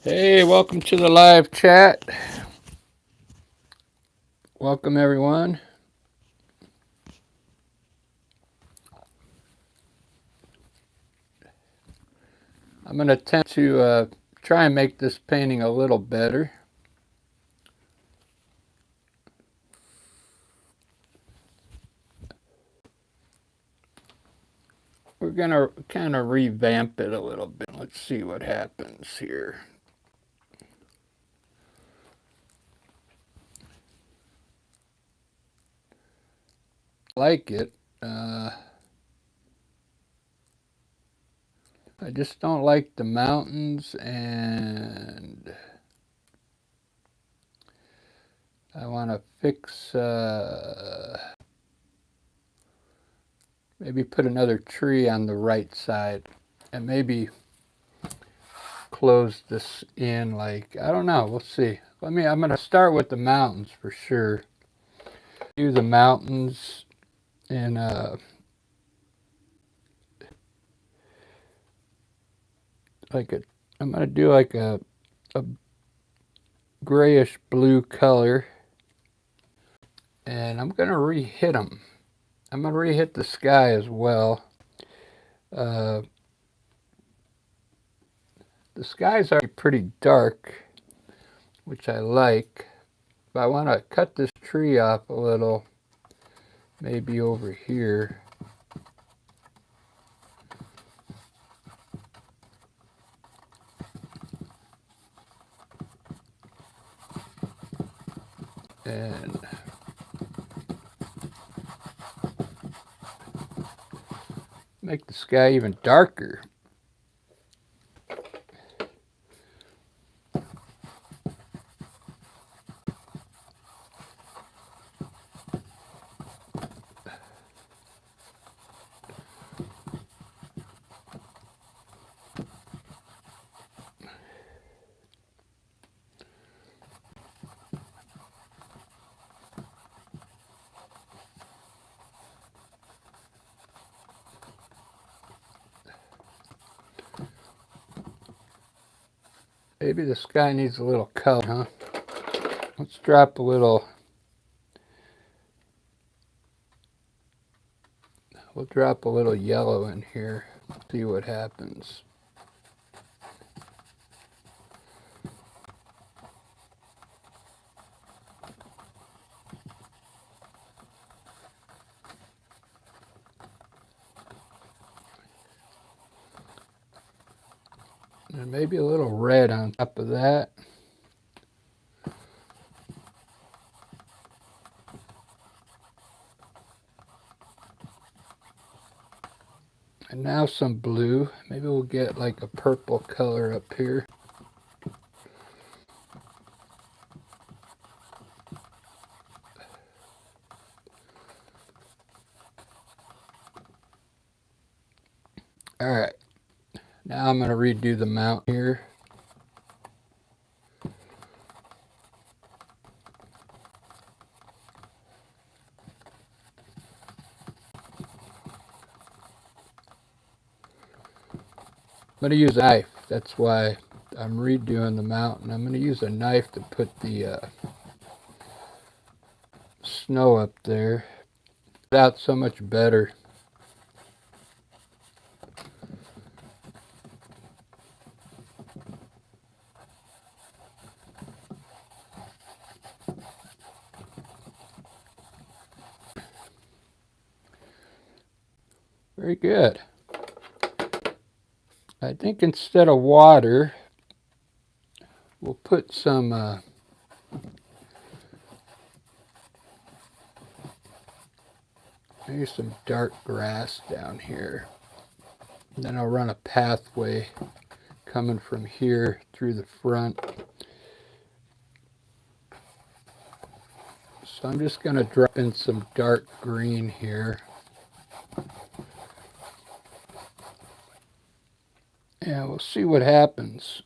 Hey, welcome to the live chat. Welcome, everyone. I'm going to attempt to try and make this painting a little better. We're going to kind of revamp it a little bit. Let's see what happens here. Like it. I just don't like the mountains, and I want to fix, maybe put another tree on the right side, and maybe close this in, like, I don't know, we'll see. I'm going to start with the mountains for sure. Do the mountains in I'm going to do like a grayish blue color, and I'm going to re-hit them. I'm going to re-hit the sky as well. The skies are pretty dark, which I like, but I want to cut this tree off a little, maybe over here. And make the sky even darker. Maybe the sky needs a little color, huh? Let's drop a little. We'll drop a little yellow in here. See what happens. And maybe a little red on top of that. And now some blue. Maybe we'll get like a purple color up here. All right. Now I'm going to redo the mount here. I'm going to use a knife. That's why I'm redoing the mount. And I'm going to use a knife to put the snow up there. It's out so much better. Very good. I think instead of water, we'll put some maybe some dark grass down here. And then I'll run a pathway coming from here through the front. So I'm just going to drop in some dark green here. And we'll see what happens.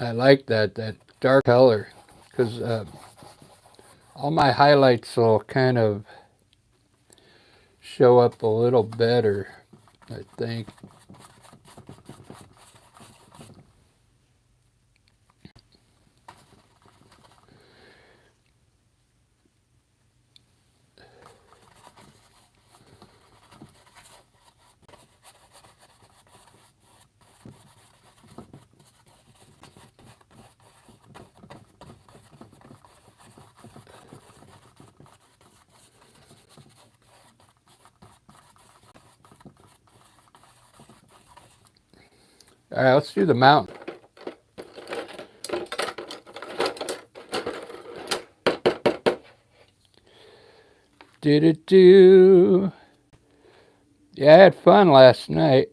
I like that dark color, because all my highlights will kind of show up a little better, I think. All right, let's do the mountain. Do. Yeah, I had fun last night.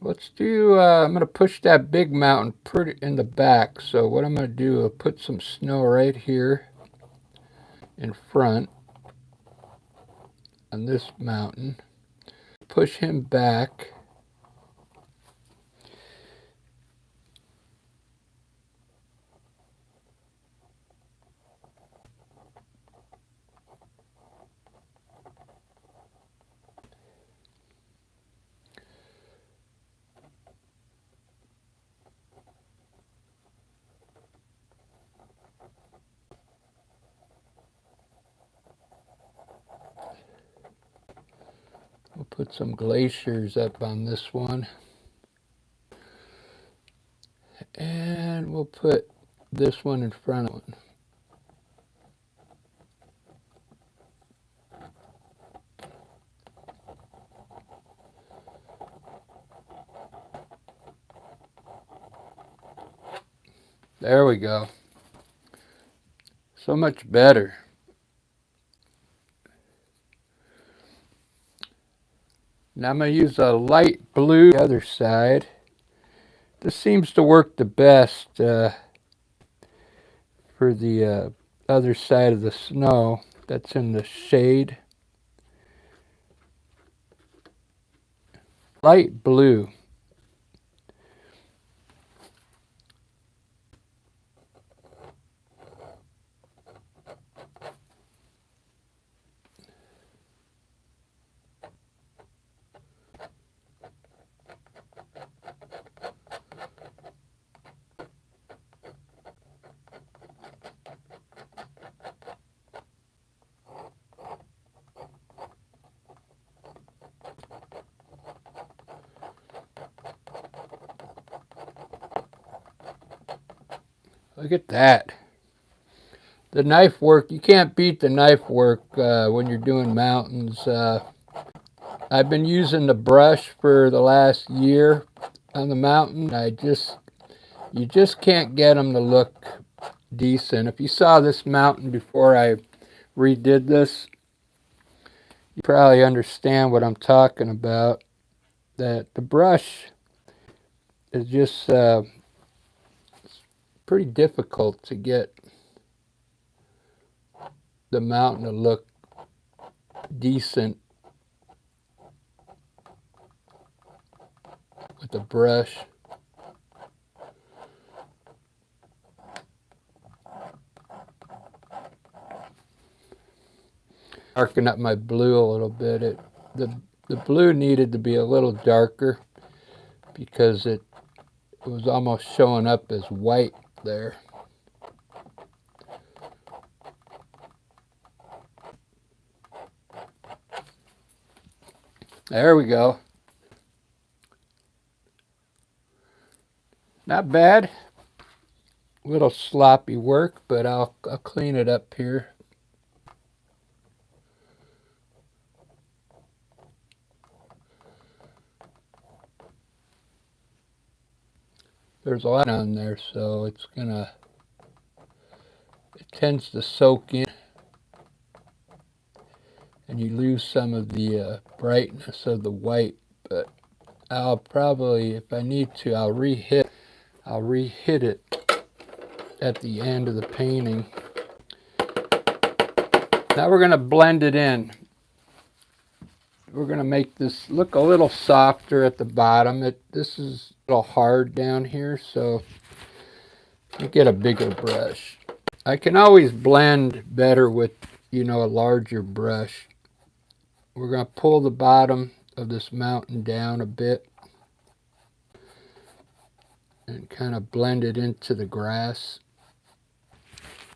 Let's do, I'm going to push that big mountain pretty in the back. So what I'm going to do, I'll put some snow right here in front on this mountain. Push him back. We'll put some glaciers up on this one. And we'll put this one in front of it. There we go. So much better. Now I'm going to use a light blue on the other side. This seems to work the best for the other side of the snow that's in the shade. Light blue. Look at that. The knife work, you can't beat the knife work when you're doing mountains. I've been using the brush for the last year on the mountain. You just can't get them to look decent. If you saw this mountain before I redid this, you probably understand what I'm talking about. That the brush is just pretty difficult to get the mountain to look decent with the brush. Darken up my blue a little bit. The blue needed to be a little darker because it was almost showing up as white there. There we go. Not bad. A little sloppy work, but I'll clean it up here. There's a lot on there, so it tends to soak in, and you lose some of the brightness of the white. But I'll probably, if I need to, I'll re-hit it at the end of the painting. Now we're going to blend it in. We're going to make this look a little softer at the bottom. This is a little hard down here, so you get a bigger brush. I can always blend better with, you know, a larger brush. We're going to pull the bottom of this mountain down a bit and kind of blend it into the grass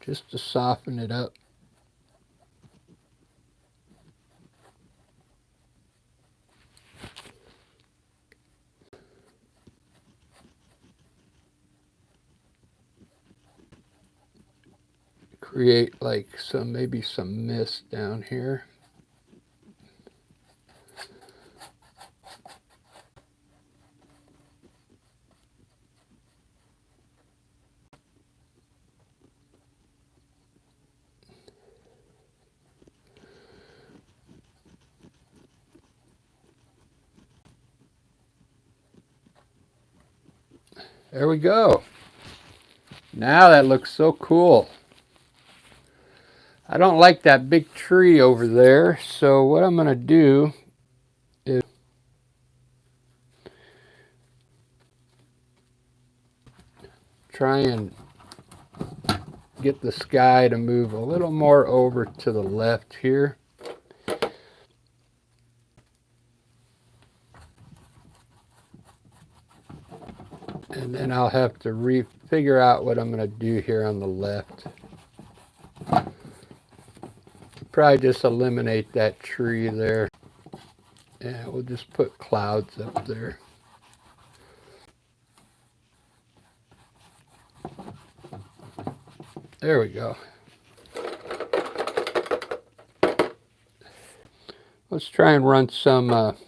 just to soften it up. Create like maybe some mist down here. There we go. Now that looks so cool. I don't like that big tree over there, so what I'm going to do is try and get the sky to move a little more over to the left here. And then I'll have to figure out what I'm going to do here on the left. Probably just eliminate that tree there. And we'll just put clouds up there. There we go. Let's try and run some, let's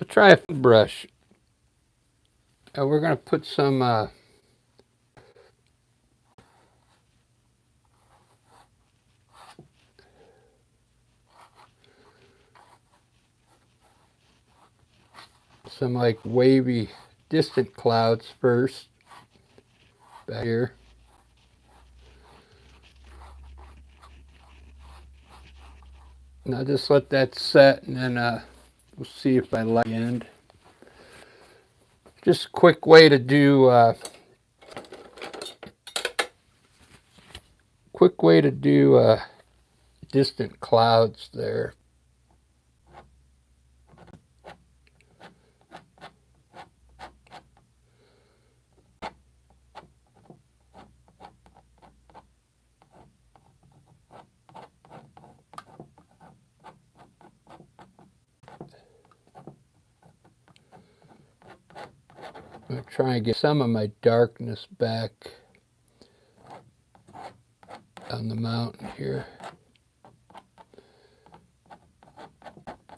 try a brush. And we're going to put some like wavy distant clouds first back here. Now just let that set, and then we'll see if I like the end. Just a quick way to do distant clouds there. I'm going to try and get some of my darkness back on the mountain here.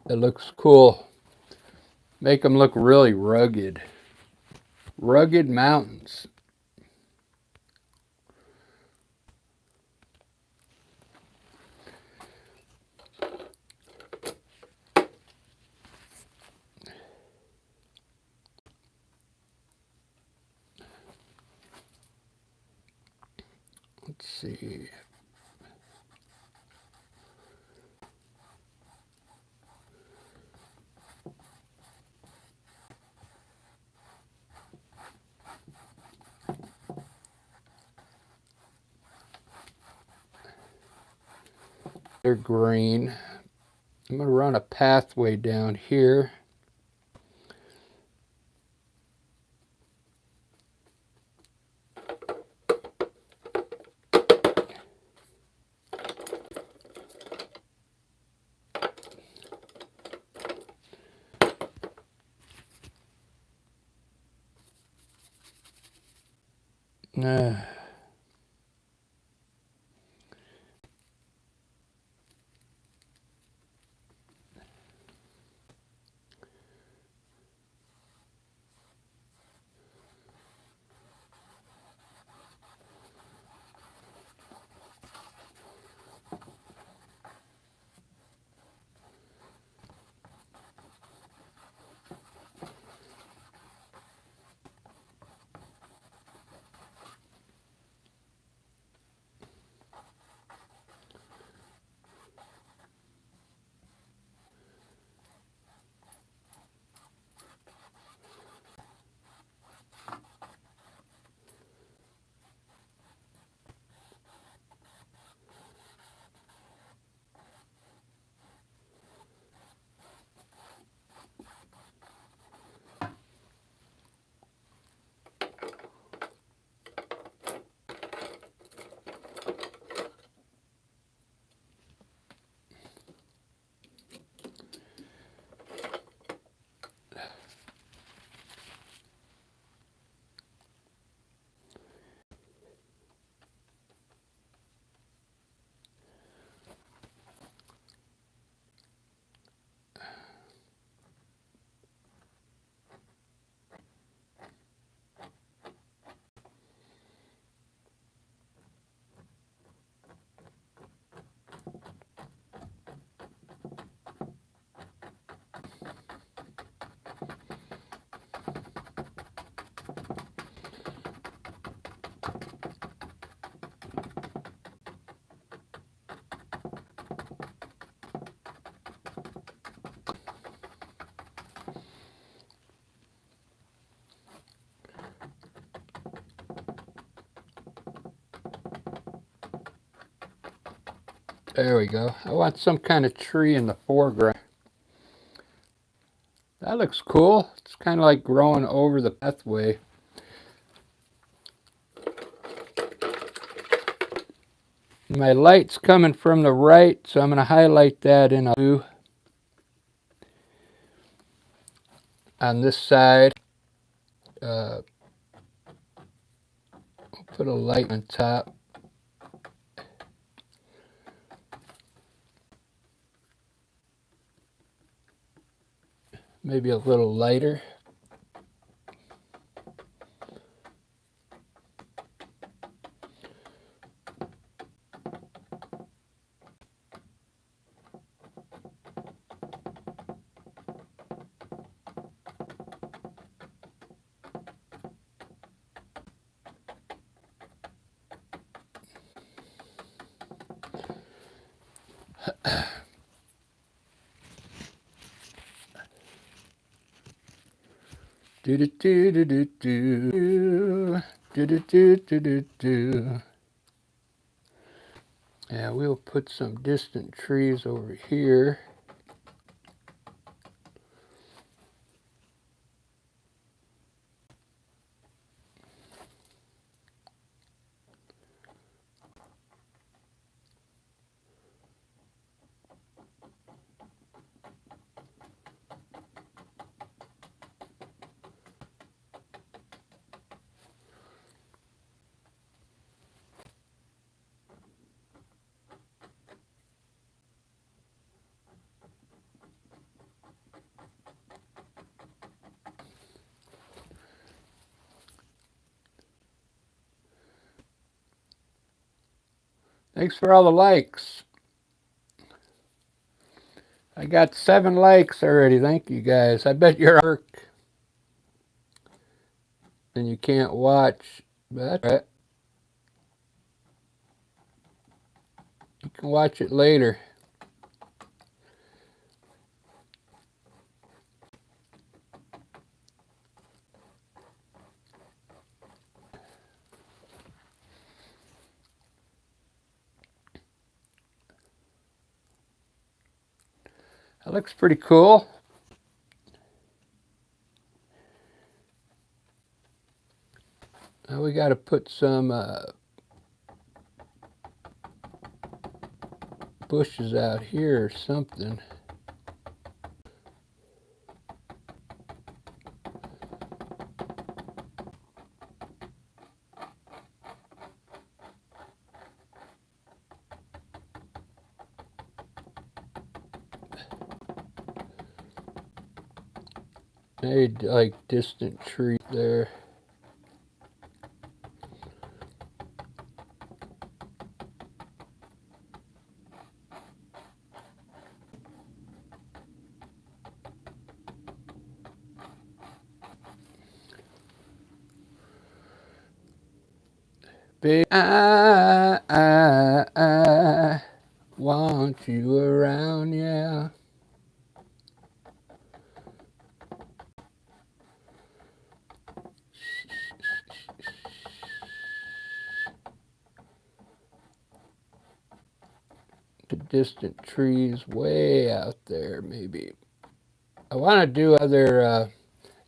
It looks cool. Make them look really rugged. Rugged mountains. Let's see. They're green. I'm going to run a pathway down here. There we go. I want some kind of tree in the foreground. That looks cool. It's kind of like growing over the pathway. My light's coming from the right, so I'm going to highlight that in a blue. On this side, we'll put a light on top. Maybe a little lighter. Do do do do do do do do do do do do. Yeah, we'll put some distant trees over here. Thanks for all the likes. I got 7 likes already. Thank you guys. I bet you're at work and you can't watch, but that's right. You can watch it later. That looks pretty cool. Now we got to put some bushes out here or something. Made like distant trees there. Baby, I want you around, yeah. The distant trees way out there, maybe. I want to do other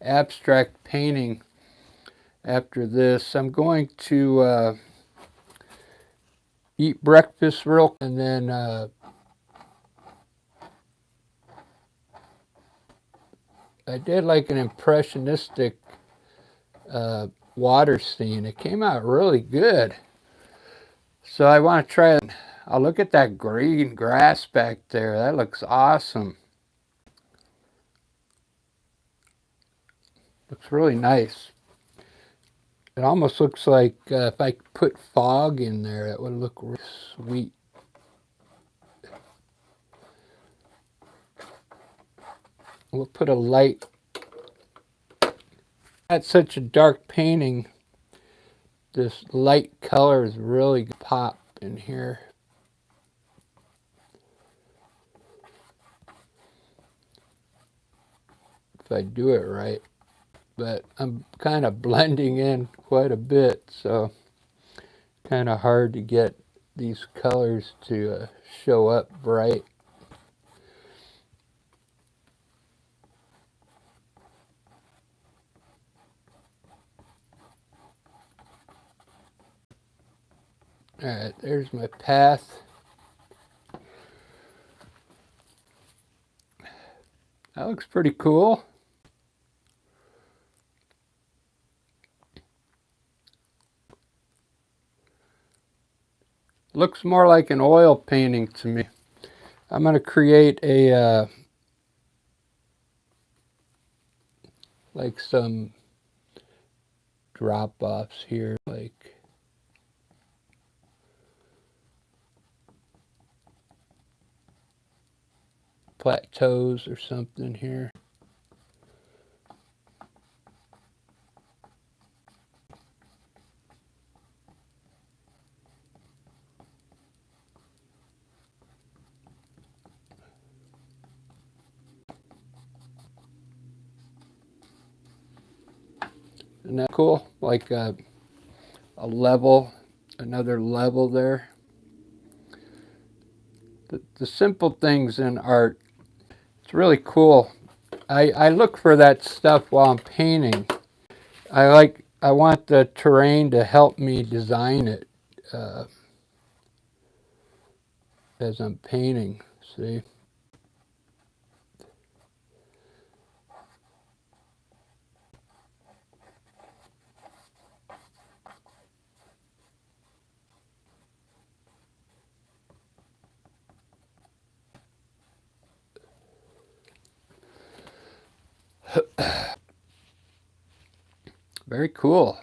abstract painting after this. I'm going to eat breakfast real, and then I did like an impressionistic water scene. It came out really good. So I want to try it. Oh, look at that green grass back there. That looks awesome. Looks really nice. It almost looks like if I put fog in there, it would look really sweet. We'll put a light. That's such a dark painting. This light color is really pop in here. If I do it right. But I'm kind of blending in quite a bit, so kind of hard to get these colors to show up bright. Alright, there's my path. That looks pretty cool. Looks more like an oil painting to me. I'm going to create a like some drop-offs here, like plateaus or something here. Isn't that cool? Like a level, another level there. The simple things in art, it's really cool. I look for that stuff while I'm painting. I want the terrain to help me design it as I'm painting, see? Very cool.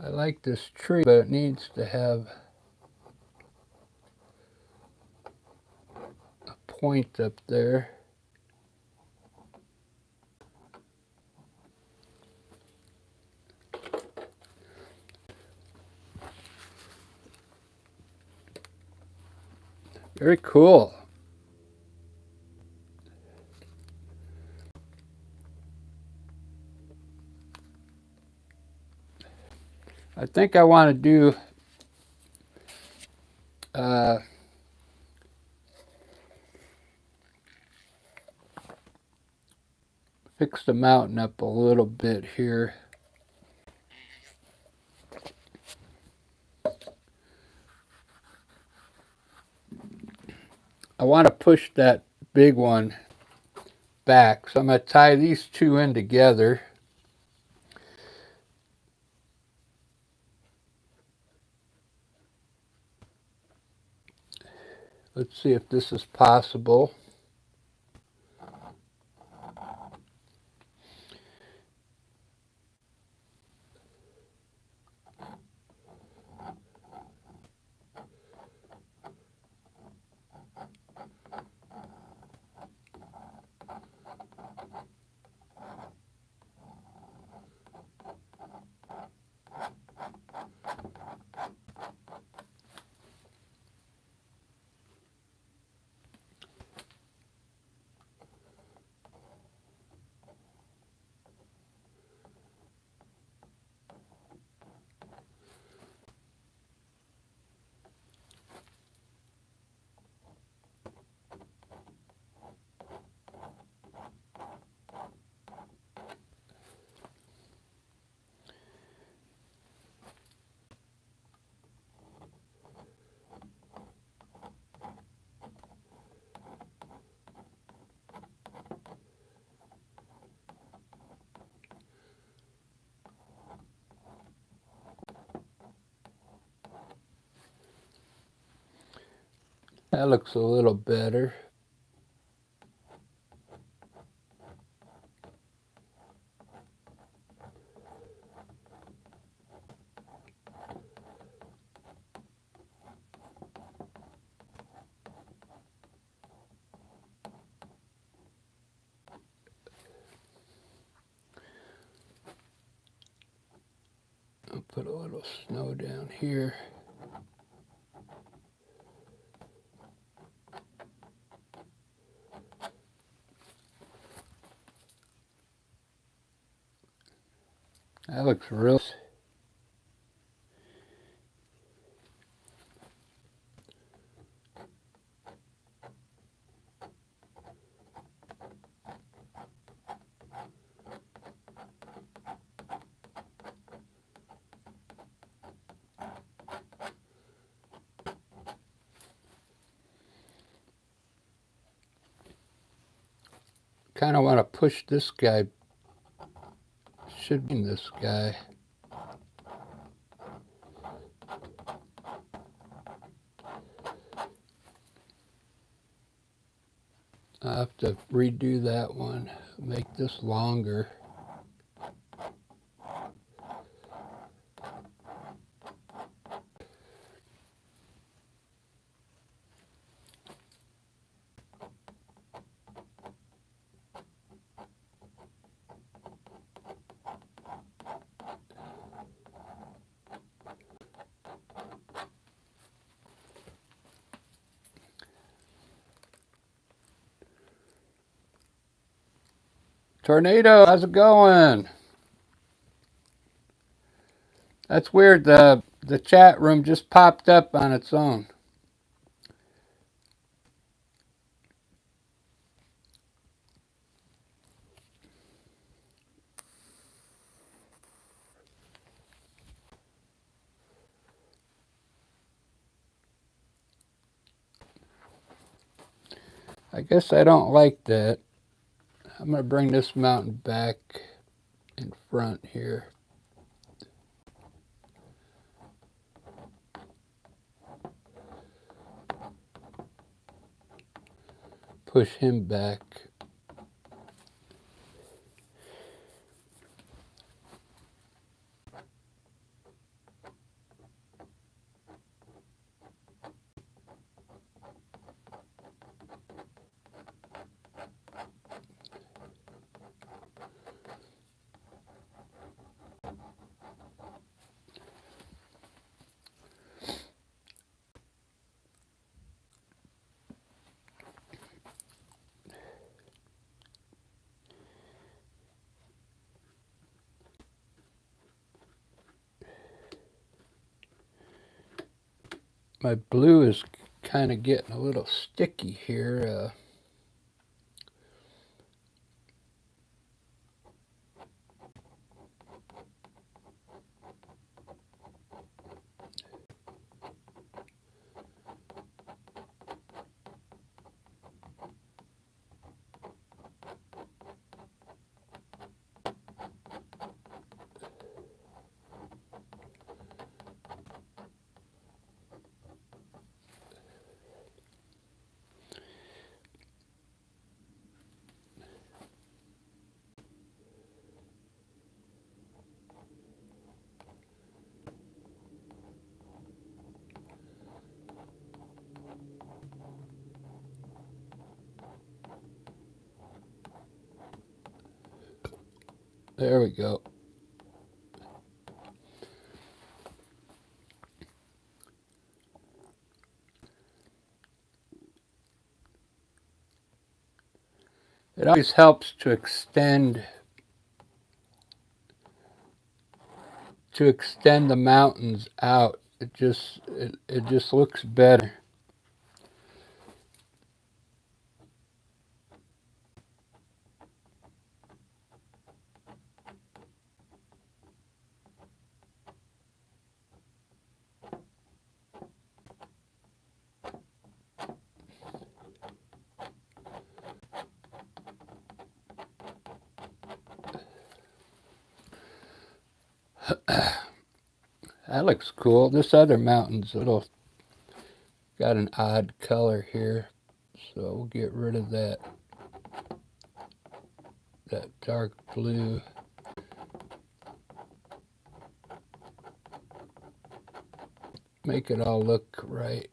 I like this tree, but it needs to have a point up there. Very cool. I think I want to do fix the mountain up a little bit here. I want to push that big one back, so I'm going to tie these two in together. Let's see if this is possible. That looks a little better. I'll put a little snow down here. That looks real. Kind of want to push this guy. Should be this guy. I'll have to redo that one. Make this longer. Tornado, how's it going? That's weird. The chat room just popped up on its own. I guess I don't like that. I'm going to bring this mountain back in front here. Push him back. My blue is kind of getting a little sticky here. There we go. It always helps to extend the mountains out. It just looks better. That looks cool. This other mountain's got an odd color here, so we'll get rid of that dark blue. Make it all look right.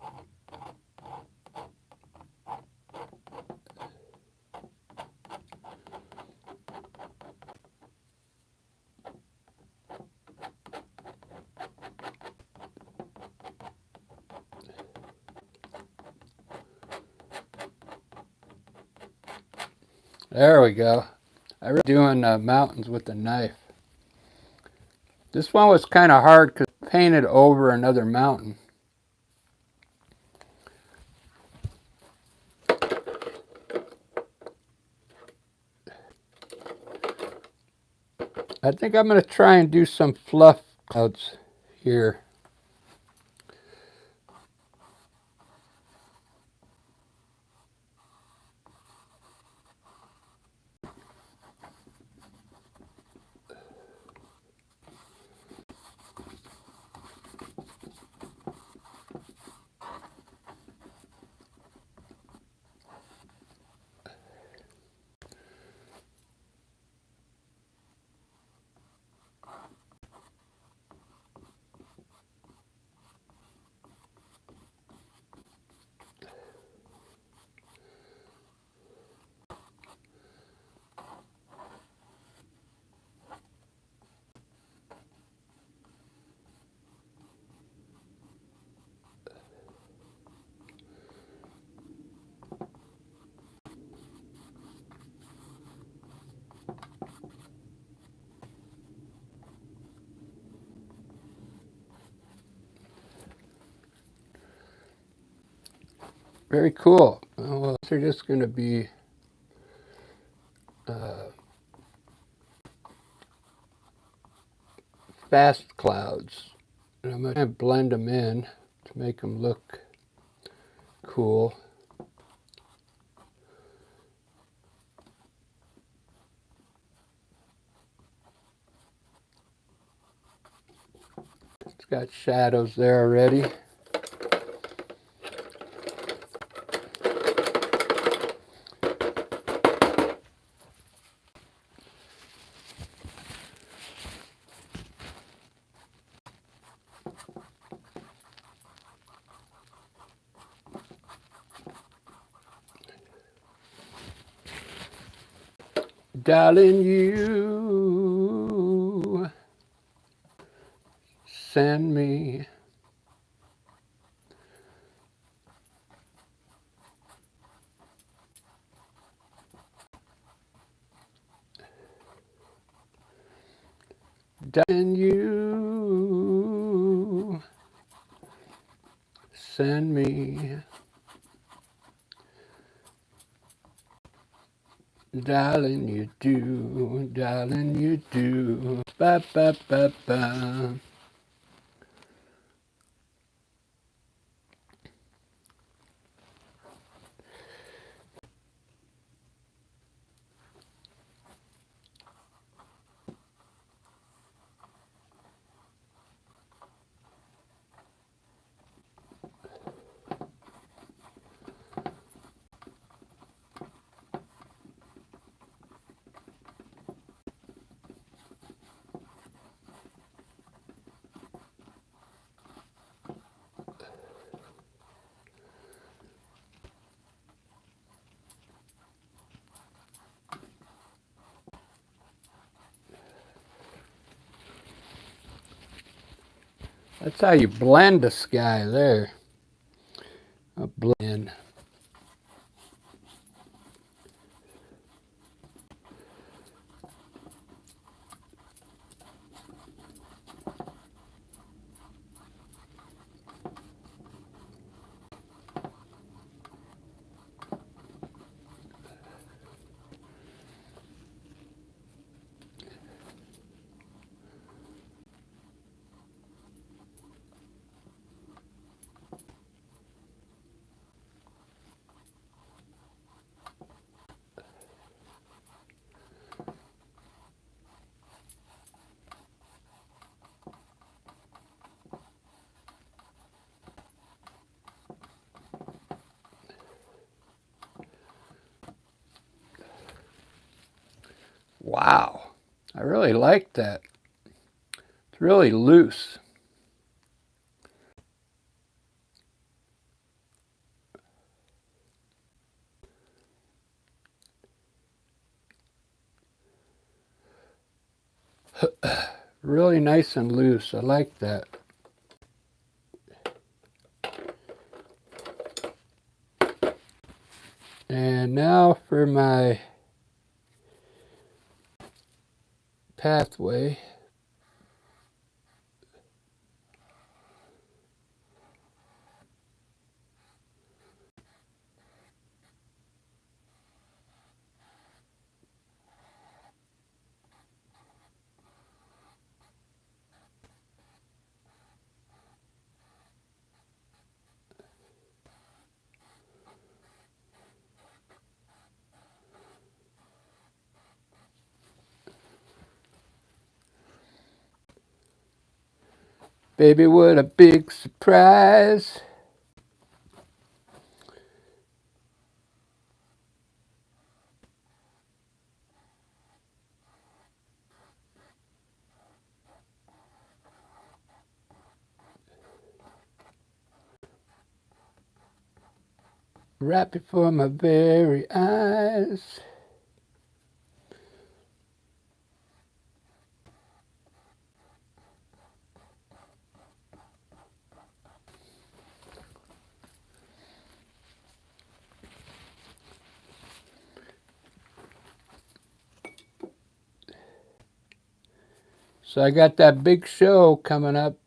There we go. I'm doing mountains with a knife. This one was kind of hard because I painted over another mountain. I think I'm going to try and do some fluff clouds here. Very cool. Well, these are just going to be fast clouds. And I'm going to blend them in to make them look cool. It's got shadows there already. Darling, you send me darling, you send me, darling, you do, darling, you do, ba ba ba ba. That's how you blend the sky there. A blend. Wow, I really like that. It's really loose. Really nice and loose. I like that. And now for my pathway. Baby, what a big surprise. Right before my very eyes. So I got that big show coming up,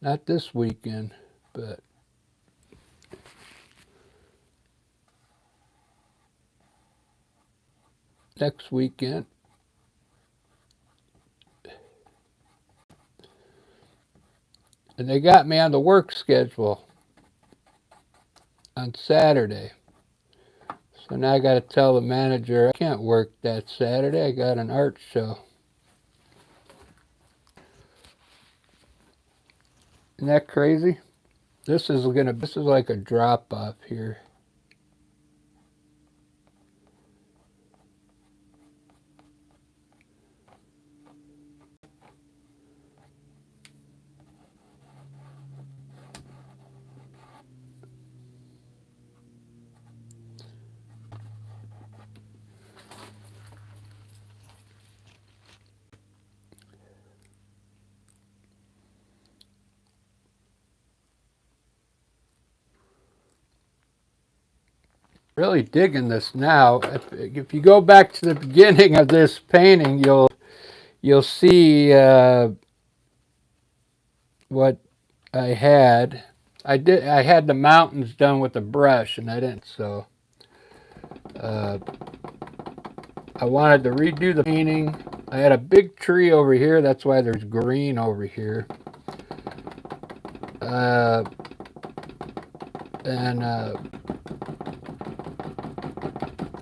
not this weekend, but next weekend. And they got me on the work schedule on Saturday. So now I got to tell the manager I can't work that Saturday. I got an art show. Isn't that crazy? This is like a drop off here. Really digging this now. If you go back to the beginning of this painting, you'll see what I had. I had the mountains done with a brush, and I didn't. So I wanted to redo the painting. I had a big tree over here. That's why there's green over here. And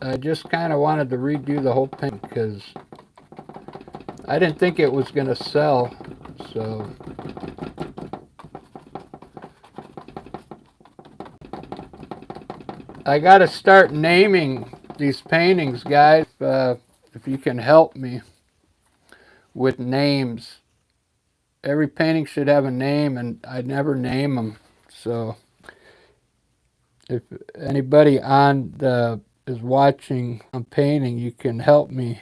I just kind of wanted to redo the whole painting because I didn't think it was going to sell. So I got to start naming these paintings, guys. If you can help me with names. Every painting should have a name, and I never name them. So if anybody is watching on painting, you can help me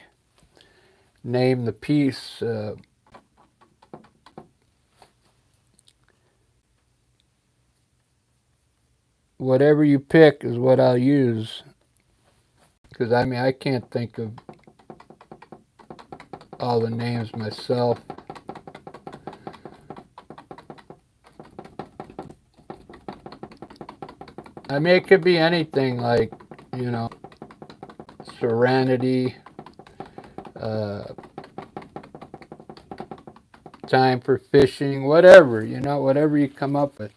name the piece. Whatever you pick is what I'll use. Because I can't think of all the names myself. It could be anything like, Serenity, Time for Fishing, whatever, whatever you come up with.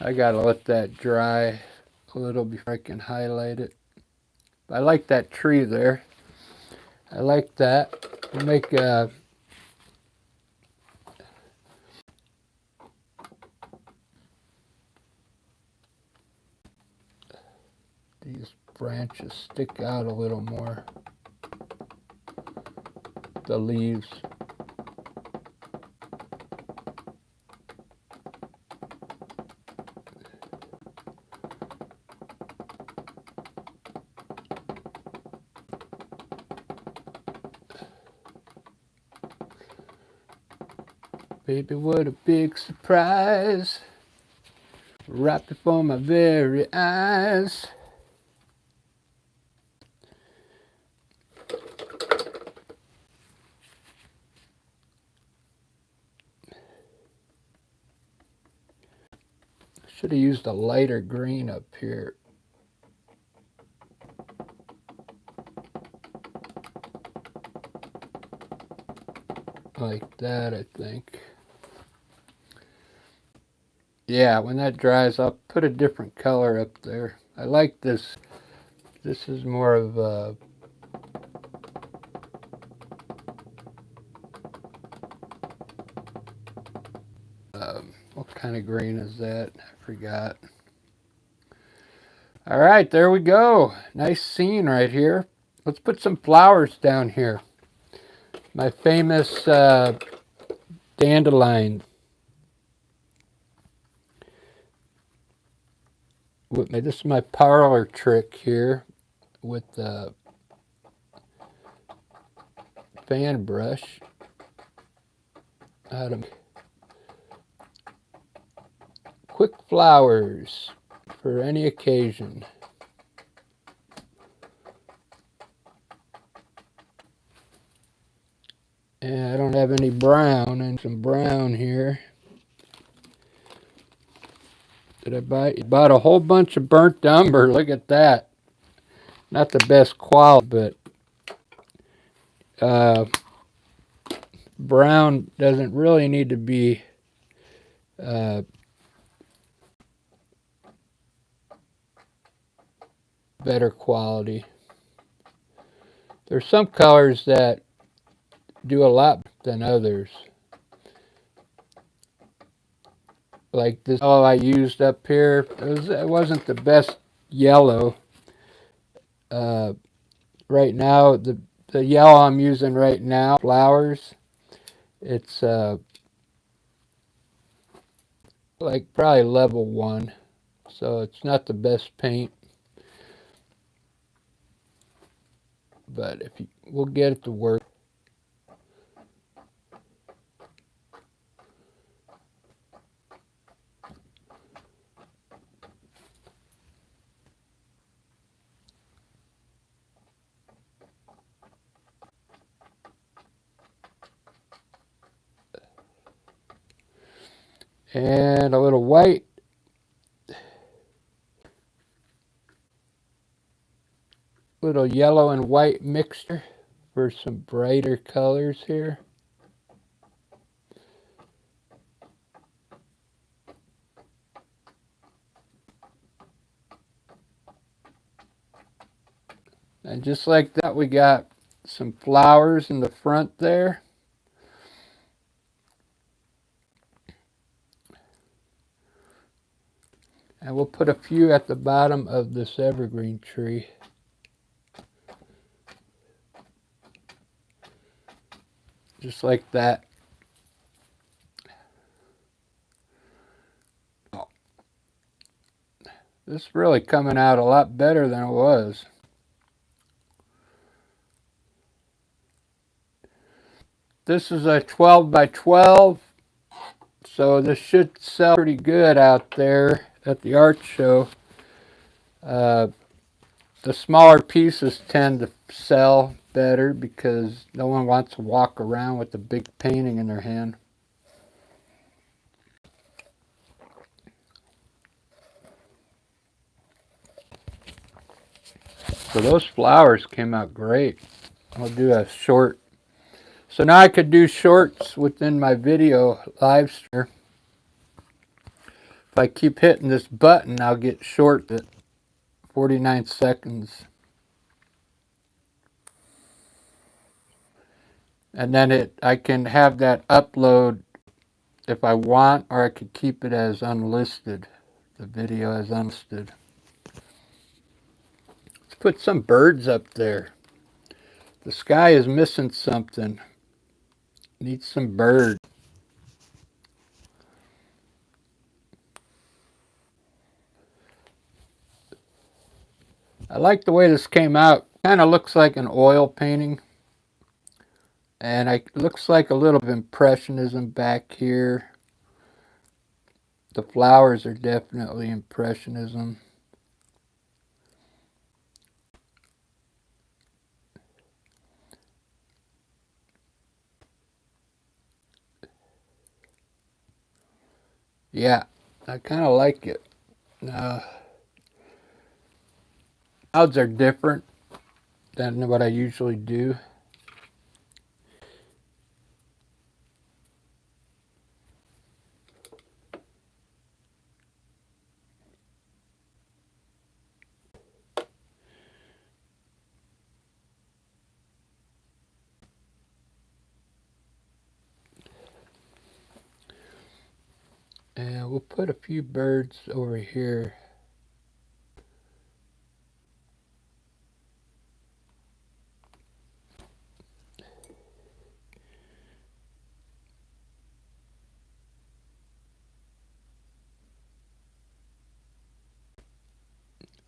I gotta let that dry a little before I can highlight it. I like that tree there. I like that. We'll make these branches stick out a little more. The leaves. Baby, what a big surprise. Right before my very eyes. Should have used a lighter green up here. like that, I think. Yeah, when that dries, I'll put a different color up there. I like this. This is more of a... what kind of green is that? I forgot. All right, there we go. Nice scene right here. Let's put some flowers down here. My famous dandelion. This is my parlor trick here with the fan brush. Quick flowers for any occasion. And I don't have any brown, and some brown here. Did I buy? Bought a whole bunch of burnt umber. Look at that. Not the best quality, but brown doesn't really need to be better quality. There's some colors that do a lot than others. Like this yellow I used up here, it wasn't the best yellow. Right now, the yellow I'm using right now, flowers, it's like probably level 1, so it's not the best paint. But we'll get it to work. And a little white. Little yellow and white mixture for some brighter colors here. And just like that, we got some flowers in the front there. And we'll put a few at the bottom of this evergreen tree. Just like that. Oh. This is really coming out a lot better than it was. This is a 12 by 12, so this should sell pretty good out there at the art show. The smaller pieces tend to sell better because no one wants to walk around with a big painting in their hand. So those flowers came out great. I'll do a short. So now I could do shorts within my video live stream. If I keep hitting this button, I'll get short at 49 seconds. And then I can have that upload if I want, or I could keep it as unlisted. The video as unlisted. Let's put some birds up there. The sky is missing something. Needs some birds. I like the way this came out. Kind of looks like an oil painting. And it looks like a little bit of impressionism back here. The flowers are definitely impressionism. Yeah, I kind of like it. Clouds are different than what I usually do. And we'll put a few birds over here.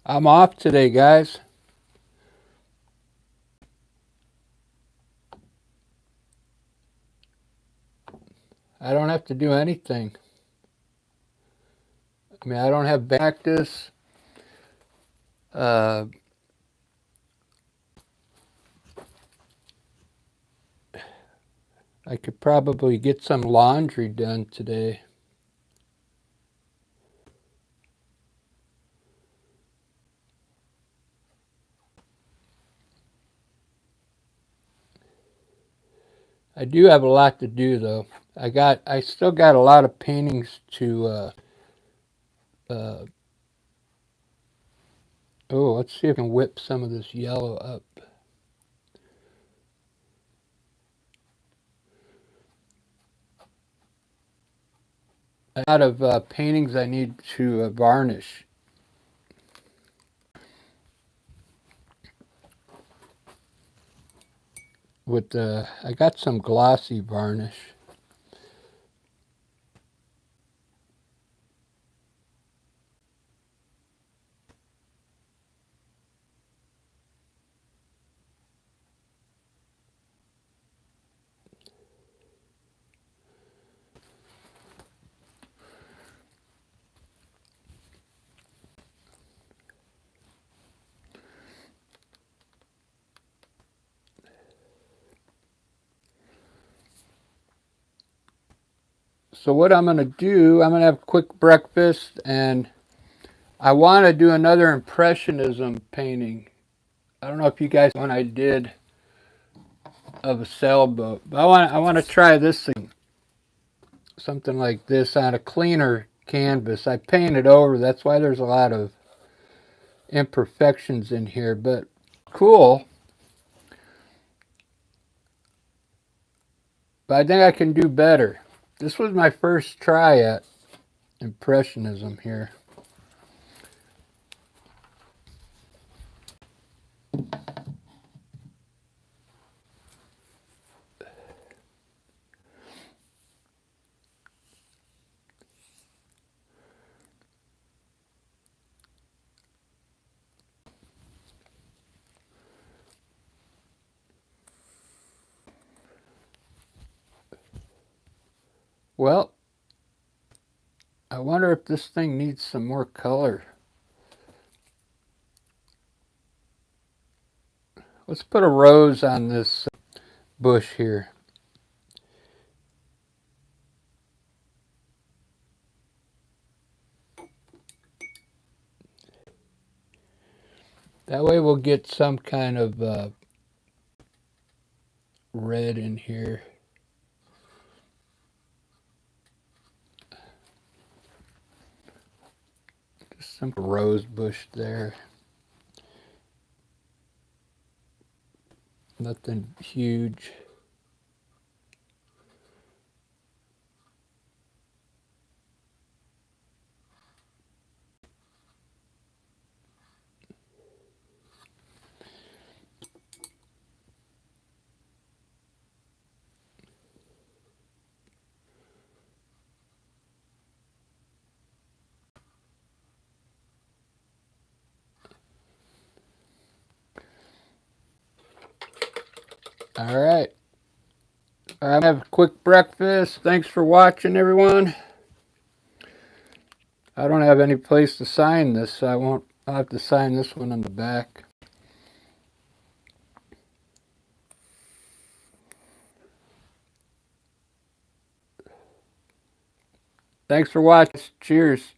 I'm off today, guys. I don't have to do anything. I mean, I don't have practice. I could probably get some laundry done today. I do have a lot to do, though. I still got a lot of paintings to. Oh, let's see if I can whip some of this yellow up. A lot of paintings I need to varnish. I got some glossy varnish. So what I'm going to do, I'm going to have a quick breakfast, and I want to do another Impressionism painting. I don't know if you guys one I did of a sailboat, but I want to try this thing, something like this on a cleaner canvas. I painted over, that's why there's a lot of imperfections in here, but cool. But I think I can do better. This was my first try at Impressionism here. Well, I wonder if this thing needs some more color. Let's put a rose on this bush here. That way we'll get some kind of red in here. Just some rose bush there. Nothing huge. All right. I'm gonna have a quick breakfast. Thanks for watching, everyone. I don't have any place to sign this, so I'll have to sign this one on the back. Thanks for watching. Cheers.